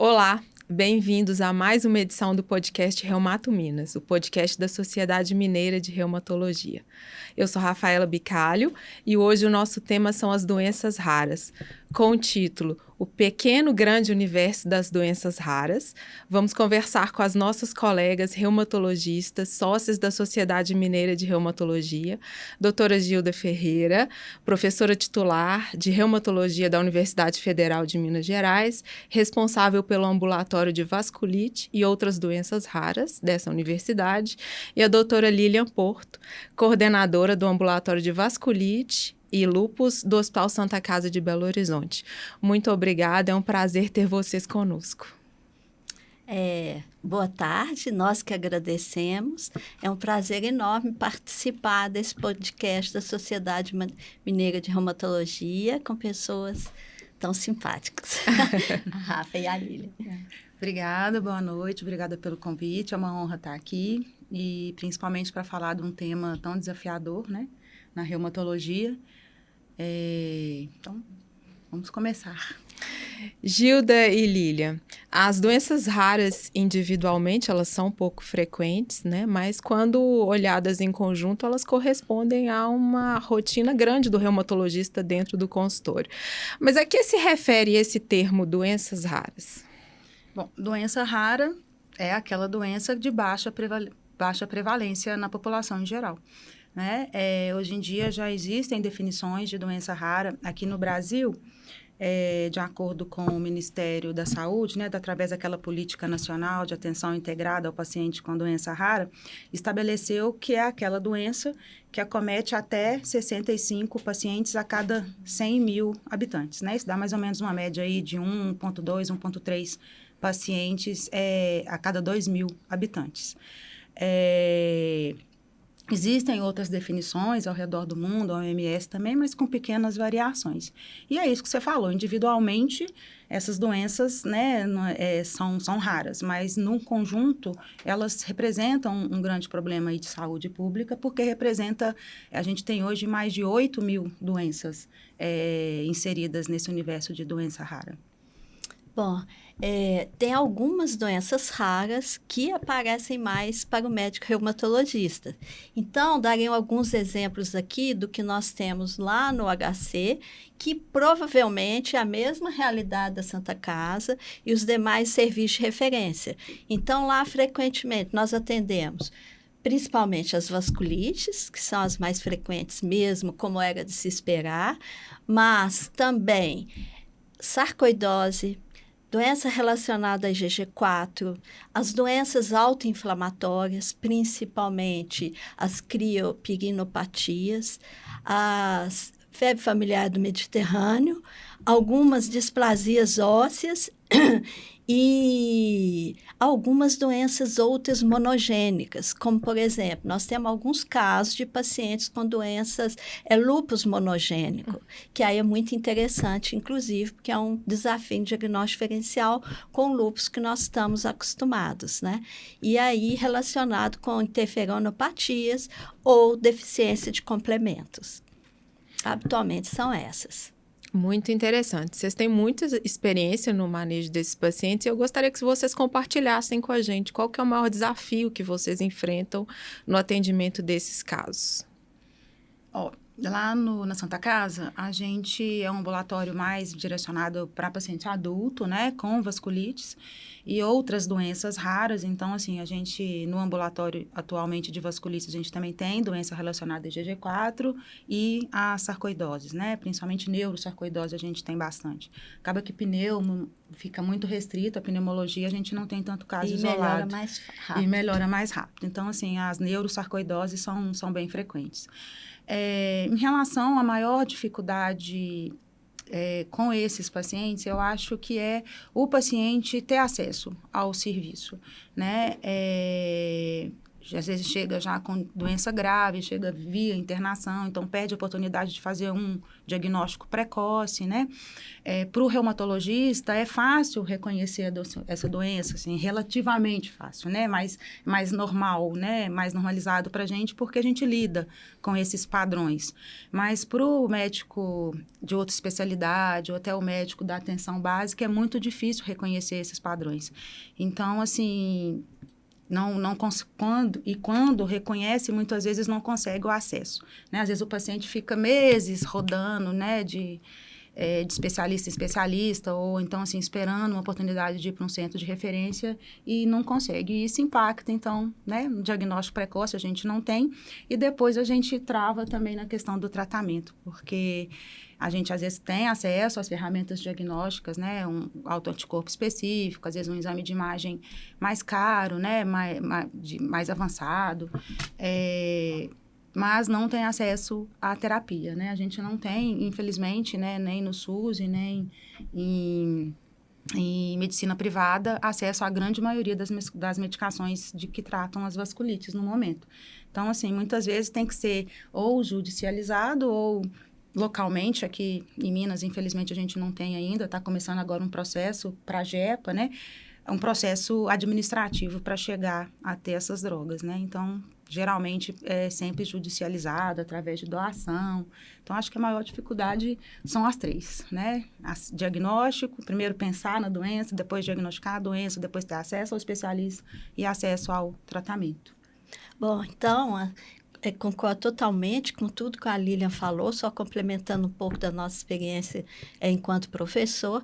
Olá, bem-vindos a mais uma edição do podcast Reumato Minas, o podcast da Sociedade Mineira de Reumatologia. Eu sou Rafaela Bicalho e hoje o nosso tema são as doenças raras. Com o título O Pequeno Grande Universo das Doenças Raras, vamos conversar com as nossas colegas reumatologistas, sócias da Sociedade Mineira de Reumatologia, doutora Gilda Ferreira, professora titular de Reumatologia da Universidade Federal de Minas Gerais, responsável pelo ambulatório de vasculite e outras doenças raras dessa universidade, e a doutora Lilian Porto, coordenadora do ambulatório de vasculite e lúpus do Hospital Santa Casa de Belo Horizonte. Muito obrigada, é um prazer ter vocês conosco. Boa tarde, nós que agradecemos. É um prazer enorme participar desse podcast da Sociedade Mineira de Reumatologia com pessoas tão simpáticas. A Rafa e a Lília. Obrigada, boa noite, obrigada pelo convite, é uma honra estar aqui e principalmente para falar de um tema tão desafiador, né, na reumatologia. Então, vamos começar. Gilda e Lília, as doenças raras individualmente, elas são pouco frequentes, né? Mas quando olhadas em conjunto, elas correspondem a uma rotina grande do reumatologista dentro do consultório. Mas a que se refere esse termo doenças raras? Bom, doença rara é aquela doença de baixa prevalência na população em geral. Né? Hoje em dia já existem definições de doença rara aqui no Brasil, de acordo com o Ministério da Saúde, né, através daquela política nacional de atenção integrada ao paciente com doença rara, estabeleceu que é aquela doença que acomete até 65 pacientes a cada 100 mil habitantes. Né? Isso dá mais ou menos uma média aí de 1,2, 1,3 pacientes a cada 2 mil habitantes. Existem outras definições ao redor do mundo, a OMS também, mas com pequenas variações. E é isso que você falou, individualmente, essas doenças, né, são raras, mas num conjunto, elas representam um grande problema aí de saúde pública, porque a gente tem hoje mais de 8 mil doenças inseridas nesse universo de doença rara. Bom, tem algumas doenças raras que aparecem mais para o médico reumatologista. Então, darei alguns exemplos aqui do que nós temos lá no HC, que provavelmente é a mesma realidade da Santa Casa e os demais serviços de referência. Então, lá, frequentemente, nós atendemos principalmente as vasculites, que são as mais frequentes mesmo, como era de se esperar, mas também sarcoidose, doença relacionada a IgG4, as doenças autoinflamatórias, principalmente as criopirinopatias, as febre familiar do Mediterrâneo, algumas displasias ósseas e algumas doenças outras monogênicas, como, por exemplo, nós temos alguns casos de pacientes com doenças lúpus monogênico, que aí é muito interessante, inclusive, porque é um desafio em diagnóstico diferencial com lúpus que nós estamos acostumados, né? E aí relacionado com interferonopatias ou deficiência de complementos. Habitualmente são essas. Muito interessante. Vocês têm muita experiência no manejo desses pacientes e eu gostaria que vocês compartilhassem com a gente qual que é o maior desafio que vocês enfrentam no atendimento desses casos. Lá na Santa Casa, a gente é um ambulatório mais direcionado para paciente adulto, né, com vasculites e outras doenças raras. Então, assim, a gente, no ambulatório atualmente de vasculites, a gente também tem doença relacionada a IgG4 e a sarcoidoses, né, principalmente neurosarcoidose a gente tem bastante. Acaba que pneumo fica muito restrito, a pneumologia a gente não tem tanto caso isolado. E melhora mais rápido. Então, assim, as neurosarcoidoses são bem frequentes. Em relação à maior dificuldade com esses pacientes, eu acho que é o paciente ter acesso ao serviço, né? às vezes chega já com doença grave, chega via internação, então perde a oportunidade de fazer um diagnóstico precoce, né? Para o reumatologista é fácil reconhecer essa doença, assim, relativamente fácil, né? Mais normal, né? Mais normalizado para a gente, porque a gente lida com esses padrões. Mas para o médico de outra especialidade, ou até o médico da atenção básica, é muito difícil reconhecer esses padrões. Então, assim, quando reconhece, muitas vezes não consegue o acesso, né? Às vezes o paciente fica meses rodando, né, de especialista em especialista, ou então, assim, esperando uma oportunidade de ir para um centro de referência e não consegue. E isso impacta, então, né, no diagnóstico precoce a gente não tem, e depois a gente trava também na questão do tratamento, porque a gente, às vezes, tem acesso às ferramentas diagnósticas, né? Um autoanticorpo específico, às vezes um exame de imagem mais caro, né? Mais avançado, mas não tem acesso à terapia, né? A gente não tem, infelizmente, né? Nem no SUS e nem em medicina privada, acesso à grande maioria das medicações que tratam as vasculites no momento. Então, assim, muitas vezes tem que ser ou judicializado ou localmente. Aqui em Minas, infelizmente, a gente não tem ainda, está começando agora um processo para a JEPA, né? É um processo administrativo para chegar até essas drogas, né? Então, geralmente, é sempre judicializado através de doação. Então, acho que a maior dificuldade são as três, né? Diagnóstico, primeiro pensar na doença, depois diagnosticar a doença, depois ter acesso ao especialista e acesso ao tratamento. Bom, então, concordo totalmente com tudo que a Lilian falou, só complementando um pouco da nossa experiência enquanto professor.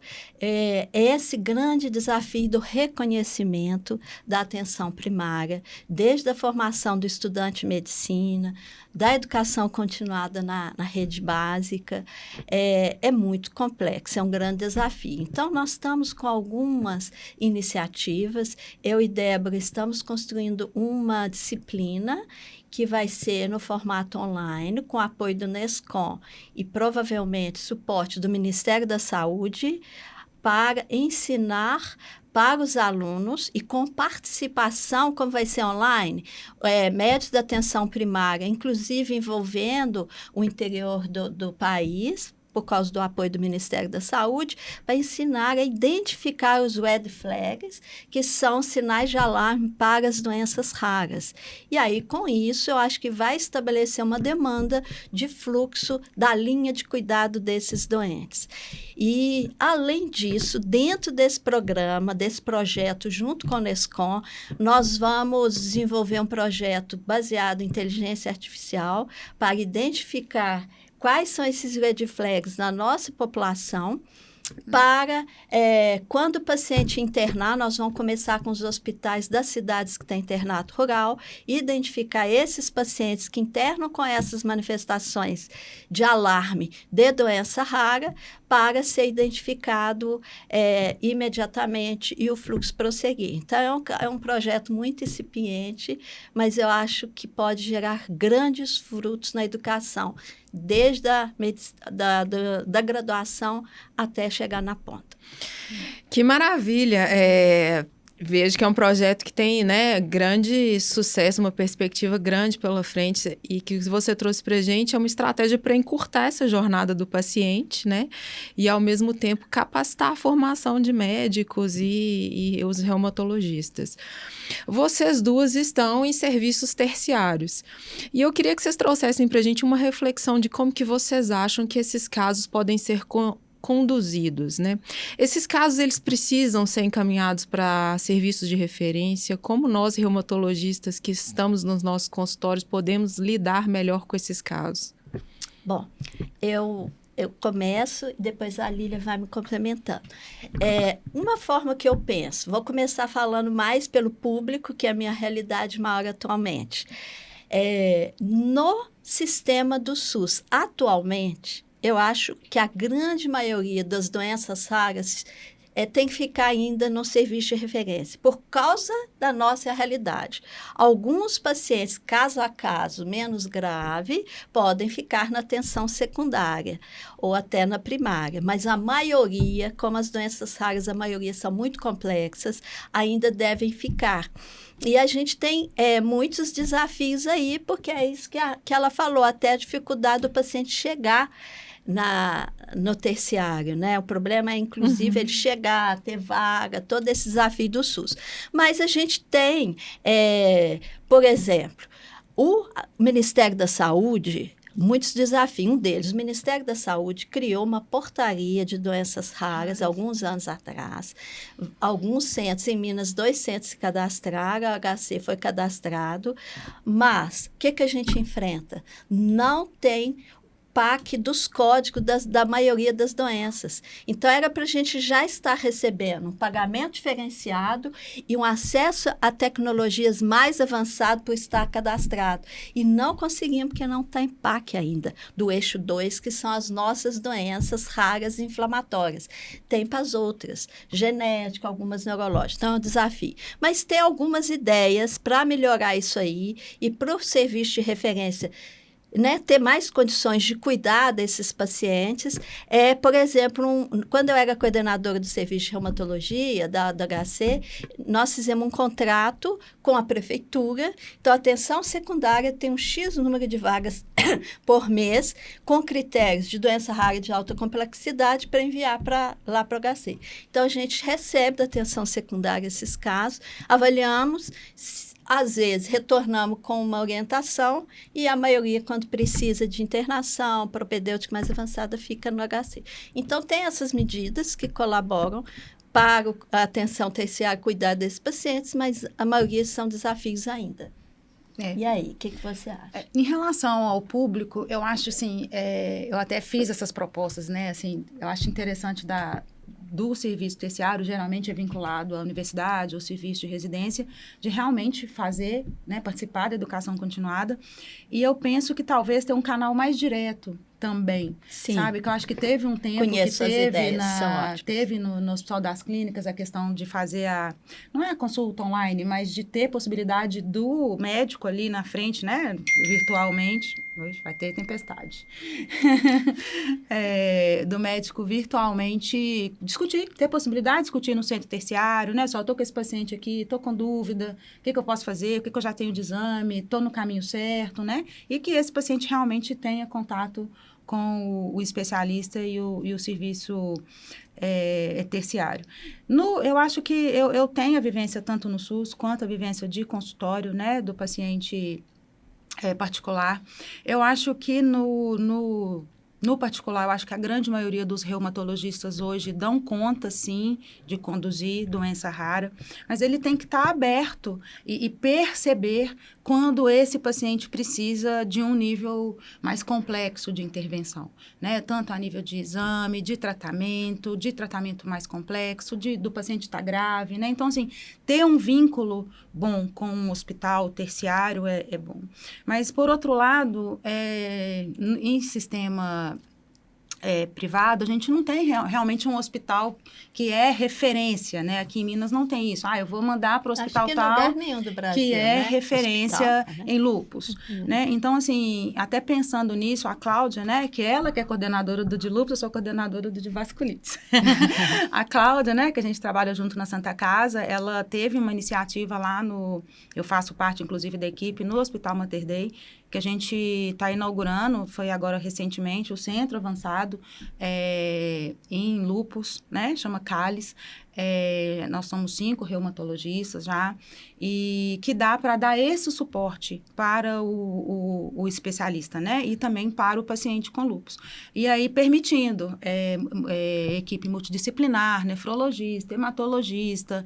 Esse grande desafio do reconhecimento da atenção primária, desde a formação do estudante de medicina, da educação continuada na rede básica, é muito complexo, é um grande desafio. Então, nós estamos com algumas iniciativas. Eu e Débora estamos construindo uma disciplina que vai ser no formato online, com apoio do NESCOM e provavelmente suporte do Ministério da Saúde, para ensinar para os alunos e com participação, como vai ser online, médicos da atenção primária, inclusive envolvendo o interior do país, por causa do apoio do Ministério da Saúde, para ensinar a identificar os red flags, que são sinais de alarme para as doenças raras. E aí, com isso, eu acho que vai estabelecer uma demanda de fluxo da linha de cuidado desses doentes. E, além disso, dentro desse programa, desse projeto, junto com o NESCOM, nós vamos desenvolver um projeto baseado em inteligência artificial para identificar quais são esses red flags na nossa população, para, quando o paciente internar, nós vamos começar com os hospitais das cidades que têm internato rural, identificar esses pacientes que internam com essas manifestações de alarme de doença rara, para ser identificado imediatamente e o fluxo prosseguir. Então, é um projeto muito incipiente, mas eu acho que pode gerar grandes frutos na educação, desde da graduação até chegar na ponta. Que maravilha! Vejo que é um projeto que tem, né, grande sucesso, uma perspectiva grande pela frente, e que você trouxe para a gente é uma estratégia para encurtar essa jornada do paciente, né, e ao mesmo tempo capacitar a formação de médicos e os reumatologistas. Vocês duas estão em serviços terciários, e eu queria que vocês trouxessem para a gente uma reflexão de como que vocês acham que esses casos podem ser conduzidos, né? Esses casos, eles precisam ser encaminhados para serviços de referência. Como nós, reumatologistas que estamos nos nossos consultórios, podemos lidar melhor com esses casos? Bom, eu começo e depois a Lília vai me complementando. Uma forma que eu penso, vou começar falando mais pelo público, que é a minha realidade maior atualmente. No sistema do SUS, atualmente, eu acho que a grande maioria das doenças raras tem que ficar ainda no serviço de referência, por causa da nossa realidade. Alguns pacientes, caso a caso, menos grave, podem ficar na atenção secundária ou até na primária, mas a maioria, como as doenças raras, a maioria são muito complexas, ainda devem ficar. E a gente tem muitos desafios aí, porque é isso que ela falou, até a dificuldade do paciente chegar no terciário, né? O problema é, inclusive, ele chegar, ter vaga, todo esse desafio do SUS. Mas a gente tem, por exemplo, o Ministério da Saúde, muitos desafios. Um deles, o Ministério da Saúde criou uma portaria de doenças raras alguns anos atrás. Alguns centros, em Minas, 2 centros se cadastraram, a HC foi cadastrado, mas o que a gente enfrenta? Não tem PAC dos códigos da maioria das doenças. Então, era para a gente já estar recebendo um pagamento diferenciado e um acesso a tecnologias mais avançadas para estar cadastrado. E não conseguimos, porque não está em PAC ainda, do eixo 2, que são as nossas doenças raras e inflamatórias. Tem para as outras, genética, algumas neurológicas. Então, é um desafio. Mas tem algumas ideias para melhorar isso aí e para o serviço de referência, né, ter mais condições de cuidar desses pacientes. Por exemplo, quando eu era coordenadora do serviço de reumatologia da HC, nós fizemos um contrato com a prefeitura. Então, a atenção secundária tem um X número de vagas por mês, com critérios de doença rara e de alta complexidade para enviar lá para o HC. Então, a gente recebe da atenção secundária esses casos, avaliamos. Às vezes, retornamos com uma orientação e a maioria, quando precisa de internação, propedêutica mais avançada, fica no HC. Então, tem essas medidas que colaboram para a atenção terciária, cuidar desses pacientes, mas a maioria são desafios ainda. E aí, o que você acha? Em relação ao público, eu acho assim, eu até fiz essas propostas, né? Assim, eu acho interessante do serviço terciário, geralmente é vinculado à universidade ou serviço de residência, de realmente fazer, né, participar da educação continuada. E eu penso que talvez ter um canal mais direto também, sim, sabe? Que eu acho que teve um tempo Conheço que teve no Hospital das Clínicas a questão de fazer não é a consulta online, mas de ter possibilidade do médico ali na frente, né? Virtualmente. Hoje vai ter tempestade. Do médico virtualmente ter possibilidade de discutir no centro terciário, né? Só estou com esse paciente aqui, estou com dúvida, o que eu posso fazer, o que eu já tenho de exame, estou no caminho certo, né? E que esse paciente realmente tenha contato com o especialista e o serviço terciário. Eu acho que eu tenho a vivência tanto no SUS quanto a vivência de consultório, né, do paciente particular. Eu acho que no particular, eu acho que a grande maioria dos reumatologistas hoje dão conta, sim, de conduzir doença rara, mas ele tem que estar aberto e perceber quando esse paciente precisa de um nível mais complexo de intervenção, né? Tanto a nível de exame, de tratamento mais complexo, do paciente estar grave, né? Então, assim, ter um vínculo bom com um hospital terciário é bom. Mas, por outro lado, em sistema privado, a gente não tem realmente um hospital que é referência, né? Aqui em Minas não tem isso. Eu vou mandar para o hospital tal, lugar nenhum do Brasil, que é referência hospital, em lúpus, né? Então, assim, até pensando nisso, a Cláudia, né? Que ela que é coordenadora do de lúpus, eu sou coordenadora do de vasculites. A Cláudia, né? Que a gente trabalha junto na Santa Casa, ela teve uma iniciativa lá eu faço parte, inclusive, da equipe no Hospital Mater Dei, que a gente está inaugurando, foi agora recentemente, o Centro Avançado em lúpus, né? Chama CALIS. Nós somos 5 reumatologistas já, e que dá para dar esse suporte para o especialista, né? E também para o paciente com lúpus. E aí, permitindo equipe multidisciplinar, nefrologista, hematologista,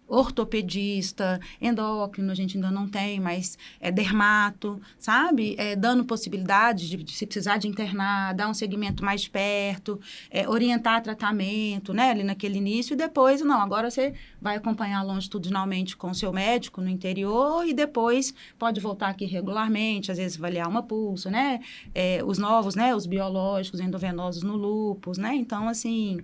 ortopedista, endócrino, a gente ainda não tem, mas dermato, sabe? Dando possibilidade de se precisar de internar, dar um segmento mais perto, orientar tratamento, né? Ali naquele início, e depois, não, agora você vai acompanhar longitudinalmente com o seu médico no interior e depois pode voltar aqui regularmente, às vezes avaliar uma pulso, né? Os novos, né? Os biológicos endovenosos no lúpus, né? Então, assim,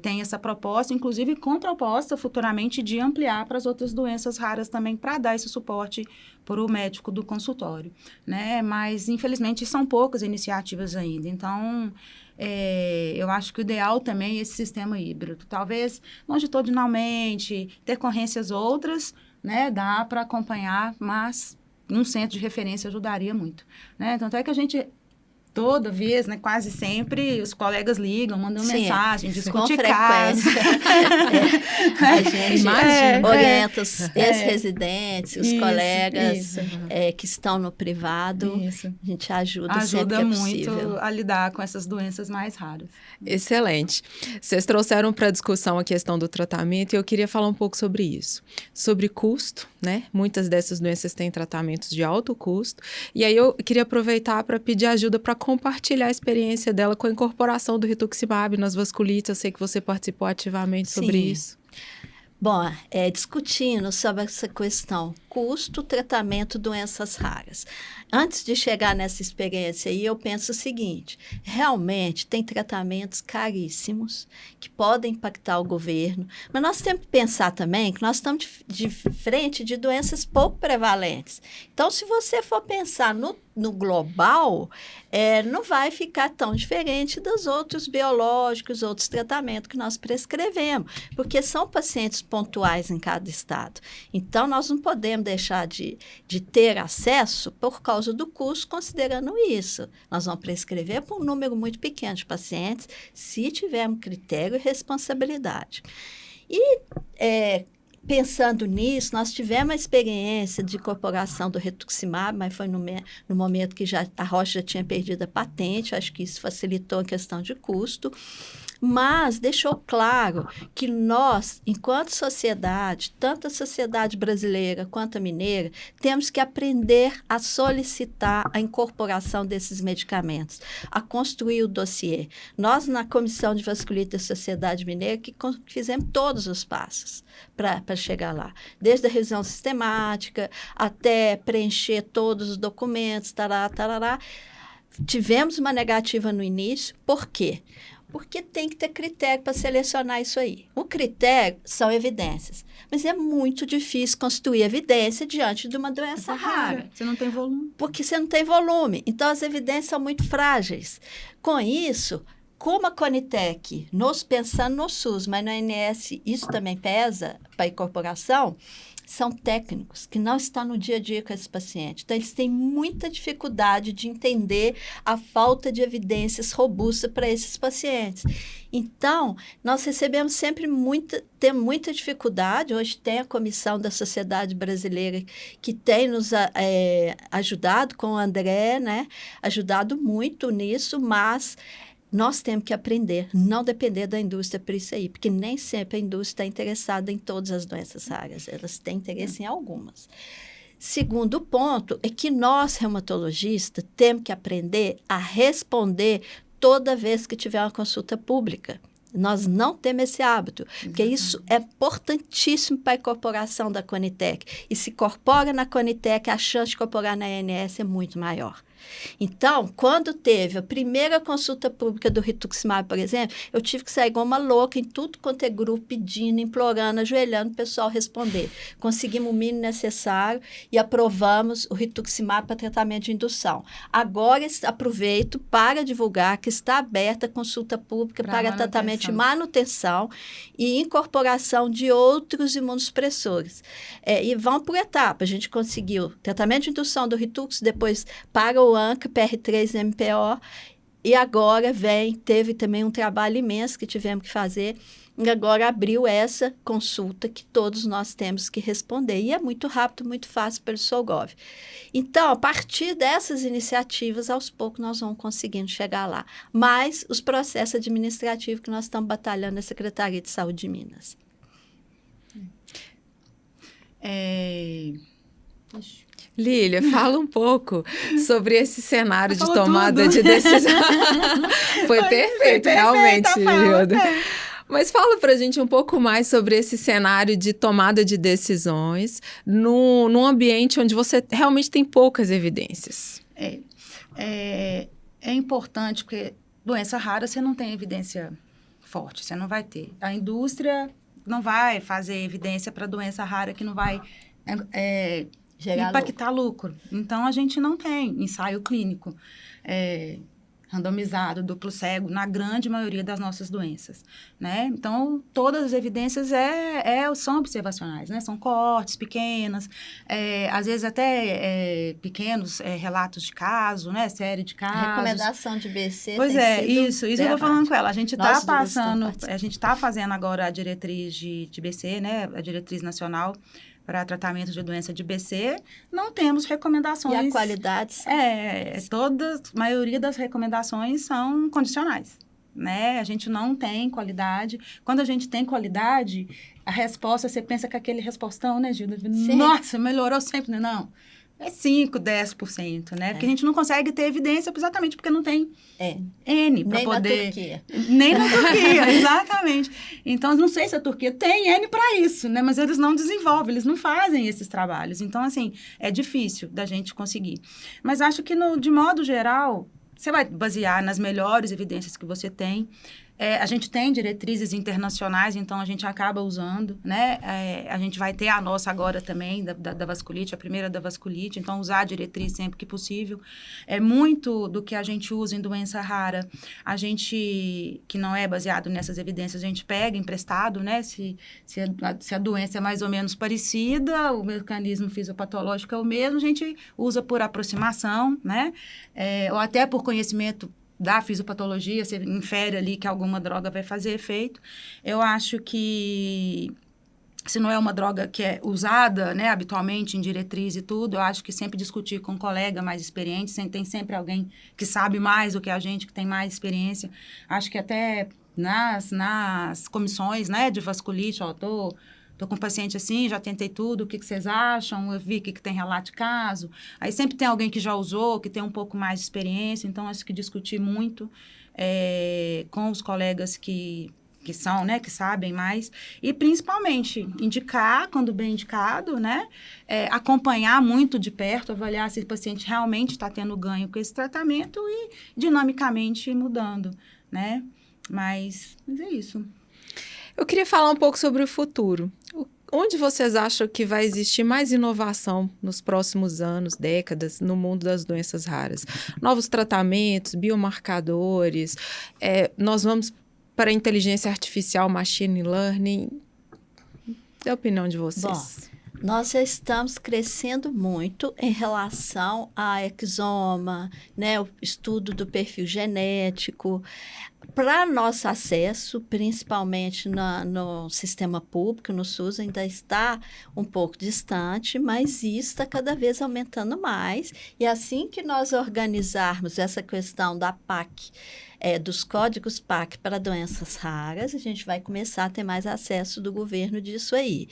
tem essa proposta, inclusive contraposta futuramente de ampliar para as outras doenças raras também, para dar esse suporte para o médico do consultório, né? Mas, infelizmente, são poucas iniciativas ainda. Então, eu acho que o ideal também é esse sistema híbrido. Talvez, longitudinalmente, decorrências outras, né? Dá para acompanhar, mas num centro de referência ajudaria muito, né? Tanto é que a gente... Toda vez, né, quase sempre, os colegas ligam, mandam mensagem, discutem casos. A gente orienta os ex-residentes, os colegas que estão no privado. A gente ajuda sempre que é possível. Ajuda muito a lidar com essas doenças mais raras. Excelente. Vocês trouxeram para discussão a questão do tratamento e eu queria falar um pouco sobre isso. Sobre custo, né? Muitas dessas doenças têm tratamentos de alto custo. E aí eu queria aproveitar para pedir ajuda para compartilhar a experiência dela com a incorporação do rituximab nas vasculites. Eu sei que você participou ativamente sobre isso. Bom, discutindo sobre essa questão, custo, tratamento, doenças raras. Antes de chegar nessa experiência aí, eu penso o seguinte, realmente tem tratamentos caríssimos que podem impactar o governo, mas nós temos que pensar também que nós estamos de frente de doenças pouco prevalentes. Então, se você for pensar no global, não vai ficar tão diferente dos outros biológicos, outros tratamentos que nós prescrevemos, porque são pacientes pontuais em cada estado. Então, nós não podemos deixar de ter acesso por causa do custo, considerando isso. Nós vamos prescrever para um número muito pequeno de pacientes, se tivermos critério e responsabilidade. E, pensando nisso, nós tivemos a experiência de incorporação do rituximab, mas foi no momento que a Roche já tinha perdido a patente, acho que isso facilitou a questão de custo, mas deixou claro que nós, enquanto sociedade, tanto a sociedade brasileira quanto a mineira, temos que aprender a solicitar a incorporação desses medicamentos, a construir o dossiê. Nós, na Comissão de Vasculite da Sociedade Mineira, que fizemos todos os passos para chegar lá, desde a revisão sistemática até preencher todos os documentos, tarará. Tivemos uma negativa no início, por quê? Porque tem que ter critério para selecionar isso aí. O critério são evidências, mas é muito difícil construir evidência diante de uma doença rara. Você não tem volume. Porque você não tem volume. Então, as evidências são muito frágeis. Com isso, como a Conitec, pensando no SUS, mas no ANS, isso também pesa para a incorporação, são técnicos que não estão no dia a dia com esse paciente. Então, eles têm muita dificuldade de entender a falta de evidências robustas para esses pacientes. Então, nós recebemos sempre tem muita dificuldade. Hoje tem a Comissão da Sociedade Brasileira que tem nos ajudado com o André, né? Ajudado muito nisso, mas nós temos que aprender, não depender da indústria por isso aí, porque nem sempre a indústria está interessada em todas as doenças raras, elas têm interesse em algumas. Segundo ponto é que nós, reumatologistas, temos que aprender a responder toda vez que tiver uma consulta pública. Nós não temos esse hábito, porque isso é importantíssimo para a incorporação da Conitec. E se incorpora na Conitec, a chance de incorporar na ANS é muito maior. Então, quando teve a primeira consulta pública do rituximab, por exemplo, eu tive que sair igual uma louca em tudo quanto é grupo, pedindo, implorando, ajoelhando o pessoal responder. Conseguimos o mínimo necessário e aprovamos o rituximab para tratamento de indução. Agora, aproveito para divulgar que está aberta a consulta pública para tratamento de manutenção e incorporação de outros imunossupressores. E vão por etapa. A gente conseguiu tratamento de indução do Ritux, depois para o ANCA, PR3-MPO, e agora teve também um trabalho imenso que tivemos que fazer, e agora abriu essa consulta que todos nós temos que responder. E é muito rápido, muito fácil pelo SOLGOV. Então, a partir dessas iniciativas, aos poucos nós vamos conseguindo chegar lá. Mas os processos administrativos que nós estamos batalhando na Secretaria de Saúde de Minas. Lília, fala um pouco sobre esse cenário de tomada de decisão. Foi perfeito, realmente, Gilda. Mas fala pra gente um pouco mais sobre esse cenário de tomada de decisões num ambiente onde você realmente tem poucas evidências. É importante, porque doença rara você não tem evidência forte, você não vai ter. A indústria não vai fazer evidência para doença rara que não vai impactar lucro. Então, a gente não tem ensaio clínico randomizado, duplo cego, na grande maioria das nossas doenças, né? Então, todas as evidências são observacionais, né? São coortes pequenas, às vezes até pequenos relatos de caso, né? Série de casos. Recomendação de BC. Pois isso eu vou falando com ela. A gente está passando, a gente está fazendo agora a diretriz de BC, né? A diretriz nacional para tratamento de doença de BC, não temos recomendações. E a qualidade? A maioria das recomendações são condicionais, né? A gente não tem qualidade. Quando a gente tem qualidade, a resposta, você pensa que aquele respostão, né, Gilda? Nossa, melhorou sempre. Não. É 5%, 10%, né? Porque a gente não consegue ter evidência exatamente porque não tem N para poder... Nem na Turquia. Nem na Turquia, exatamente. Então, não sei se a Turquia tem N para isso, né? Mas eles não desenvolvem, eles não fazem esses trabalhos. Então, assim, é difícil da gente conseguir. Mas acho que, de modo geral, você vai basear nas melhores evidências que você tem. A gente tem diretrizes internacionais, então a gente acaba usando, né? A gente vai ter a nossa agora também, da vasculite, a primeira da vasculite, então usar a diretriz sempre que possível. Muito do que a gente usa em doença rara, a gente, que não é baseado nessas evidências, a gente pega emprestado, né? Se a doença é mais ou menos parecida, o mecanismo fisiopatológico é o mesmo, a gente usa por aproximação, né? Ou até por conhecimento da fisiopatologia, você infere ali que alguma droga vai fazer efeito. Eu acho que, se não é uma droga que é usada, né, habitualmente em diretriz e tudo, eu acho que sempre discutir com um colega mais experiente, tem sempre alguém que sabe mais do que a gente, que tem mais experiência. Acho que até nas comissões, né, de vasculite, tô com um paciente assim, já tentei tudo, o que vocês acham? Eu vi que tem relato de caso. Aí sempre tem alguém que já usou, que tem um pouco mais de experiência. Então, acho que discutir muito com os colegas que são, né, que sabem mais. E, principalmente, indicar, quando bem indicado, né? Acompanhar muito de perto, avaliar se o paciente realmente está tendo ganho com esse tratamento e, dinamicamente, ir mudando, né? Mas é isso. Eu queria falar um pouco sobre o futuro. Onde vocês acham que vai existir mais inovação nos próximos anos, décadas, no mundo das doenças raras? Novos tratamentos, biomarcadores, nós vamos para a inteligência artificial, machine learning? Dê a opinião de vocês. Bom, nós já estamos crescendo muito em relação a exoma, né, o estudo do perfil genético. Para nosso acesso, principalmente no sistema público, no SUS, ainda está um pouco distante, mas isso está cada vez aumentando mais. E assim que nós organizarmos essa questão da PAC, dos códigos PAC para doenças raras, a gente vai começar a ter mais acesso do governo disso aí,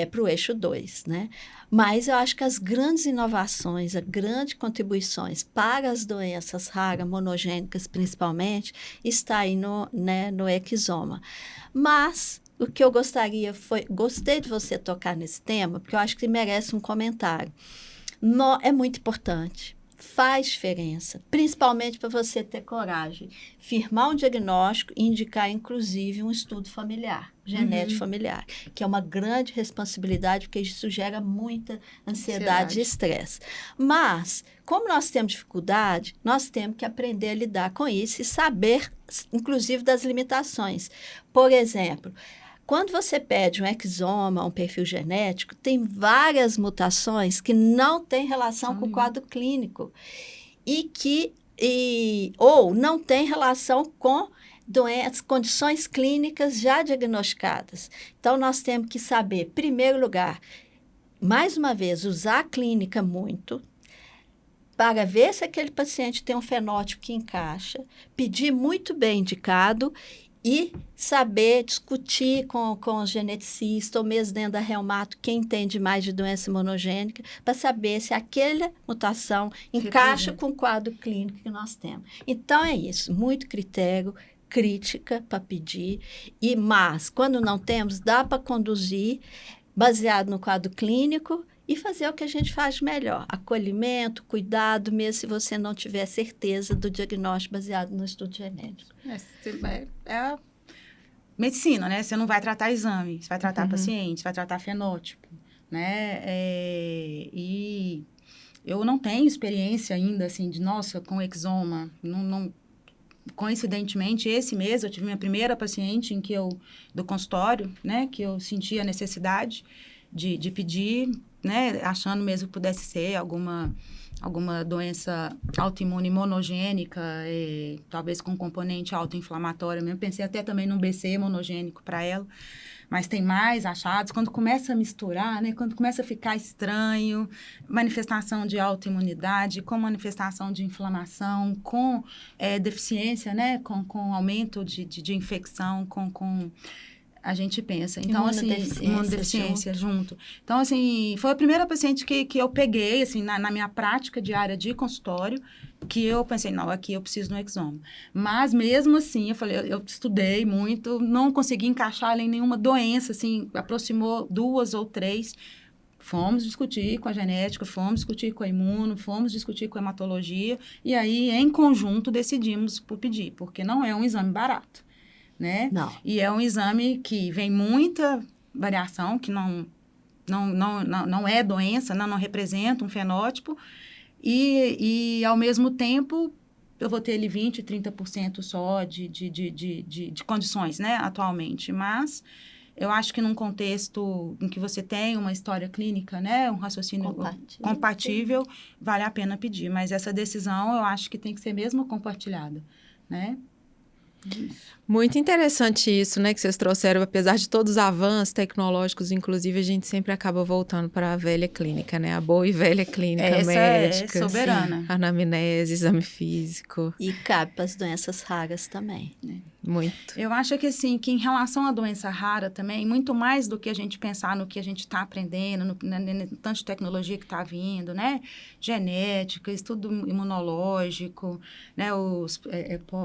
para o eixo 2, né? Mas eu acho que as grandes inovações, as grandes contribuições para as doenças raras, monogênicas principalmente, está aí no exoma. Mas o que eu gostei de você tocar nesse tema, porque eu acho que merece um comentário. É muito importante. Faz diferença, principalmente para você ter coragem, firmar um diagnóstico e indicar, inclusive, um estudo familiar, genético familiar, que é uma grande responsabilidade, porque isso gera muita ansiedade e estresse. Mas, como nós temos dificuldade, nós temos que aprender a lidar com isso e saber, inclusive, das limitações. Por exemplo, quando você pede um exoma, um perfil genético, tem várias mutações que não têm relação com o quadro clínico ou não têm relação com condições clínicas já diagnosticadas. Então, nós temos que saber, em primeiro lugar, mais uma vez, usar a clínica muito, para ver se aquele paciente tem um fenótipo que encaixa, pedir muito bem indicado E saber discutir com os geneticistas, ou mesmo dentro da reumato, quem entende mais de doença imunogênica, para saber se aquela mutação encaixa com o quadro clínico que nós temos. Então, é isso, muito critério, crítica para pedir, mas, quando não temos, dá para conduzir, baseado no quadro clínico, e fazer o que a gente faz de melhor, acolhimento, cuidado, mesmo se você não tiver certeza do diagnóstico baseado no estudo genético. É a medicina, né? Você não vai tratar exame, você vai tratar paciente, você vai tratar fenótipo, né? E eu não tenho experiência ainda, assim, nossa, com exoma, coincidentemente, esse mês eu tive minha primeira paciente do consultório, né? Que eu senti a necessidade de pedir, né, achando mesmo que pudesse ser alguma doença autoimune monogênica, talvez com componente autoinflamatório mesmo. Pensei até também num BC monogênico para ela, mas tem mais achados. Quando começa a misturar, né, quando começa a ficar estranho, manifestação de autoimunidade com manifestação de inflamação, com deficiência, né, com aumento de infecção, com a gente pensa. Então, imunodeficiência junto. Então, assim, foi a primeira paciente que eu peguei, assim, na minha prática diária de consultório, que eu pensei, não, aqui eu preciso no exoma. Mas, mesmo assim, eu falei, eu estudei muito, não consegui encaixar ela em nenhuma doença, assim, aproximou 2 ou 3. Fomos discutir com a genética, fomos discutir com a imuno, fomos discutir com a hematologia, e aí, em conjunto, decidimos por pedir, porque não é um exame barato. Né? Não. E é um exame que vem muita variação, que não é doença, não representa um fenótipo, e ao mesmo tempo, eu vou ter ali 20%, 30% só de condições, né, atualmente. Mas eu acho que num contexto em que você tem uma história clínica, né, um raciocínio compatível, vale a pena pedir. Mas essa decisão, eu acho que tem que ser mesmo compartilhada, né? Muito interessante isso, né, que vocês trouxeram. Apesar de todos os avanços tecnológicos, inclusive, a gente sempre acaba voltando para a velha clínica, né? A boa e velha clínica médica. É soberana. Sim, anamnese, exame físico. E cabe para as doenças raras também. Muito. Eu acho que, assim, que em relação à doença rara também, muito mais do que a gente pensar no que a gente está aprendendo, no tanto de tecnologia que está vindo, né? Genética, estudo imunológico, né? Os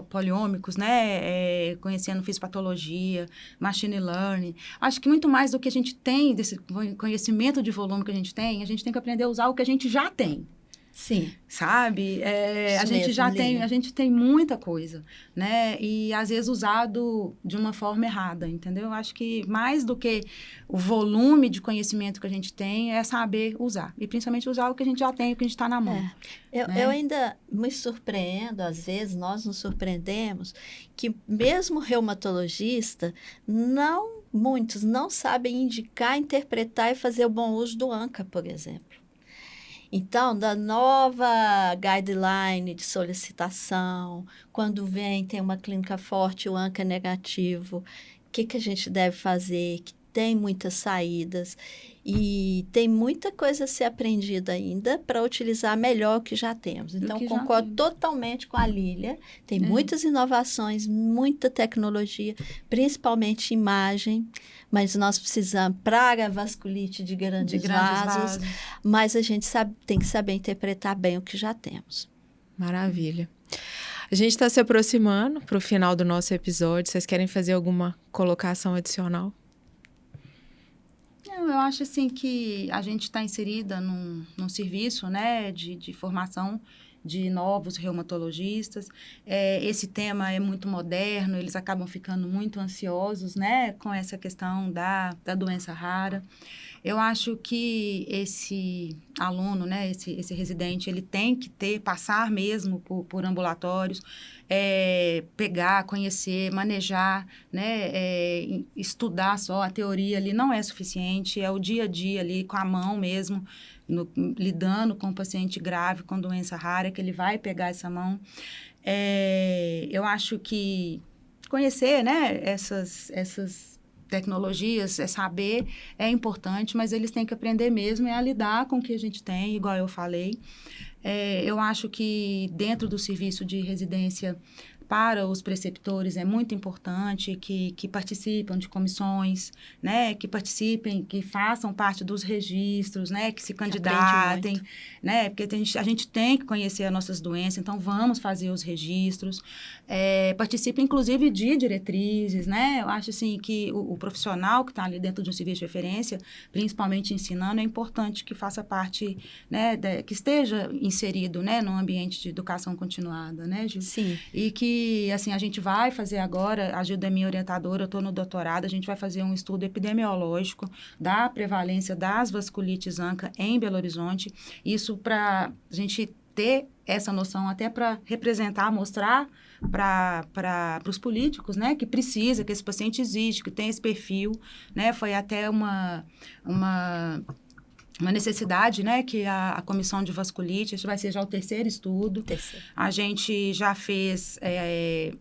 poliômicos, né? Conhecendo fisiopatologia, machine learning. Acho que muito mais do que a gente tem, desse conhecimento de volume que a gente tem que aprender a usar o que a gente já tem. Sim. Sabe? A gente tem muita coisa, né? E, às vezes, usado de uma forma errada, entendeu? Eu acho que mais do que o volume de conhecimento que a gente tem é saber usar. E, principalmente, usar o que a gente já tem, o que a gente está na mão. Eu ainda me surpreendo, às vezes, nós nos surpreendemos, que mesmo reumatologista, muitos não sabem indicar, interpretar e fazer o bom uso do ANCA, por exemplo. Então, da nova guideline de solicitação, quando tem uma clínica forte, o ANCA negativo, o que a gente deve fazer? Que tem muitas saídas e tem muita coisa a ser aprendida ainda para utilizar melhor o que já temos. Então, concordo totalmente com a Lília. Tem muitas inovações, muita tecnologia, principalmente imagem, mas nós precisamos para a vasculite de grandes vasos, mas a gente tem que saber interpretar bem o que já temos. Maravilha. A gente está se aproximando para o final do nosso episódio. Vocês querem fazer alguma colocação adicional? Eu acho, assim, que a gente está inserida num serviço, né, de formação de novos reumatologistas. Esse tema é muito moderno, eles acabam ficando muito ansiosos, né, com essa questão da doença rara. Eu acho que esse aluno, né, esse residente, ele tem que passar mesmo por ambulatórios, pegar, conhecer, manejar, né, estudar só a teoria ali não é suficiente, é o dia a dia ali com a mão mesmo, lidando com o paciente grave, com doença rara, que ele vai pegar essa mão. Eu acho que conhecer, né, essas tecnologias, saber é importante, mas eles têm que aprender mesmo a lidar com o que a gente tem, igual eu falei. Eu acho que dentro do serviço de residência para os preceptores é muito importante que participem de comissões, né, que participem, que façam parte dos registros, né, que se candidatem, né, porque a gente tem que conhecer as nossas doenças, então vamos fazer os registros, participem inclusive de diretrizes, né, eu acho assim que o profissional que está ali dentro de um serviço de referência, principalmente ensinando, é importante que faça parte, né, que esteja inserido, né, no ambiente de educação continuada, né, Gil? Sim. E que, assim, a gente vai fazer agora, a Gilda é minha orientadora, eu estou no doutorado, a gente vai fazer um estudo epidemiológico da prevalência das vasculites ANCA em Belo Horizonte, isso para a gente ter essa noção, até para representar, mostrar para os políticos, né, que precisa, que esse paciente existe, que tem esse perfil, né, foi até uma necessidade, né, que a comissão de vasculite, este vai ser já o terceiro estudo. A gente já fez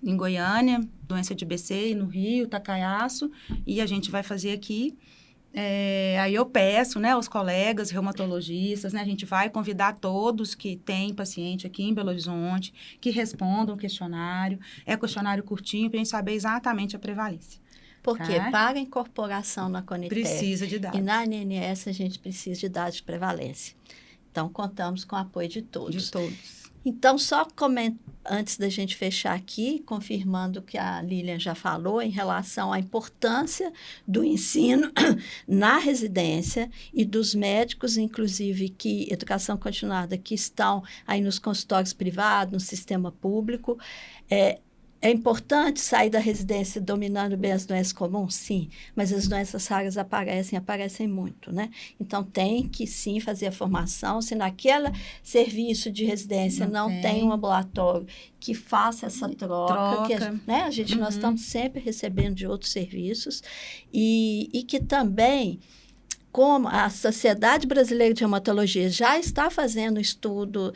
em Goiânia, doença de BC, no Rio, Tacaiaço, e a gente vai fazer aqui. Aí eu peço, né, aos colegas reumatologistas, né, a gente vai convidar todos que têm paciente aqui em Belo Horizonte, que respondam o questionário. É questionário curtinho para a gente saber exatamente a prevalência. Porque para a incorporação na Conitec precisa de dados. E na ANNS a gente precisa de dados de prevalência. Então, contamos com o apoio de todos. De todos. Então, só antes da gente fechar aqui, confirmando o que a Lilian já falou em relação à importância do ensino na residência e dos médicos, inclusive, educação continuada, que estão aí nos consultórios privados, no sistema público. É importante sair da residência dominando bem as doenças comuns? Sim, mas as doenças raras aparecem muito, né? Então, tem que, sim, fazer a formação. Se naquele serviço de residência não tem um ambulatório que faça essa troca. Que nós estamos sempre recebendo de outros serviços e que também, como a Sociedade Brasileira de Reumatologia já está fazendo estudo,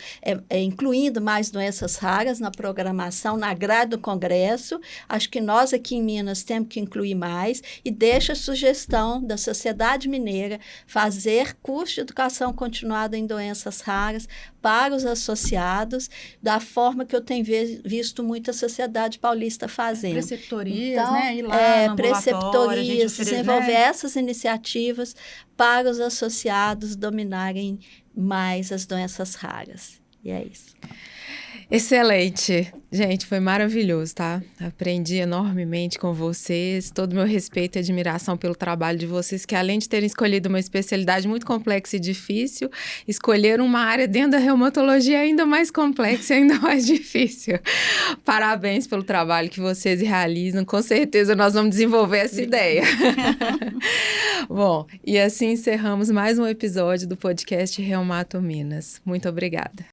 incluindo mais doenças raras na programação, na grade do Congresso, acho que nós aqui em Minas temos que incluir mais, e deixa a sugestão da Sociedade Mineira fazer curso de educação continuada em doenças raras para os associados, da forma que eu tenho visto muita sociedade paulista fazendo. Preceptorias, então, né? Ir lá no preceptorias, desenvolver essas iniciativas para os associados dominarem mais as doenças raras. E é isso. Excelente. Gente, foi maravilhoso, tá? Aprendi enormemente com vocês. Todo o meu respeito e admiração pelo trabalho de vocês, que além de terem escolhido uma especialidade muito complexa e difícil, escolheram uma área dentro da reumatologia ainda mais complexa e ainda mais difícil. Parabéns pelo trabalho que vocês realizam. Com certeza nós vamos desenvolver essa ideia. Bom, e assim encerramos mais um episódio do podcast Reumato Minas. Muito obrigada.